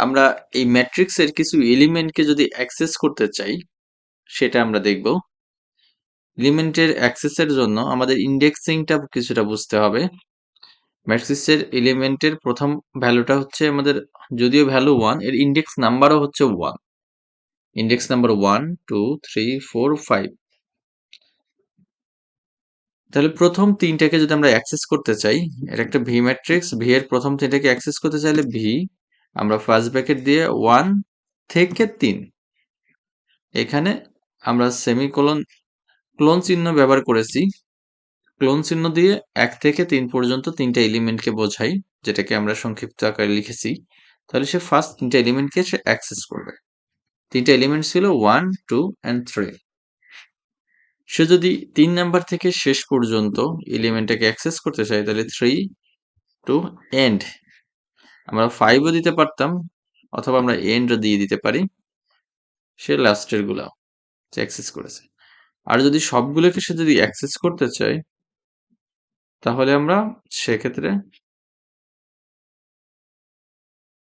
আমরা এই ম্যাট্রিক্সের কিছু এলিমেন্টকে যদি অ্যাক্সেস করতে চাই সেটা আমরা দেখব। এলিমেন্টের অ্যাক্সেসের জন্য আমাদের ইন্ডেক্সিংটা কিছুটা বুঝতে হবে। ম্যাট্রিক্সের এলিমেন্টের প্রথম ভ্যালুটা হচ্ছে আমাদের, যদিও ভ্যালু 1, এর ইন্ডেক্স নাম্বারও হচ্ছে 1। Index number 1 2 3 4 5। তাহলে প্রথম তিনটাকে যদি আমরা অ্যাক্সেস করতে চাই, এটা একটা ভি ম্যাট্রিক্স, ভি এর প্রথম তিনটাকে অ্যাক্সেস করতে চাইলে ভি আমরা ফার্স্ট ব্র্যাকেট দিয়ে 1 থেকে 3, এখানে আমরা সেমিকোলন ক্লোন চিহ্ন ব্যবহার করেছি। ক্লোন চিহ্ন দিয়ে 1 থেকে 3 পর্যন্ত তিনটা এলিমেন্টকে বোঝাই, যেটাকে আমরা সংক্ষিপ্ত আকারে লিখেছি। তাহলে সে ফার্স্ট তিনটা এলিমেন্টকে সে অ্যাক্সেস করবে। তিনটা এলিমেন্ট ছিল 1 2 and 3। সে যদি 3 নাম্বার থেকে শেষ পর্যন্ত এলিমেন্টটাকে অ্যাক্সেস করতে চায় তাহলে 3 টু এন্ড, আমরা 5ও দিতে পারতাম অথবা আমরা এন্ডও দিয়ে দিতে পারি। সে লাস্টের গুলা অ্যাক্সেস করেছে। আর যদি সবগুলোকে সে যদি অ্যাক্সেস করতে চায় তাহলে আমরা সেক্ষেত্রে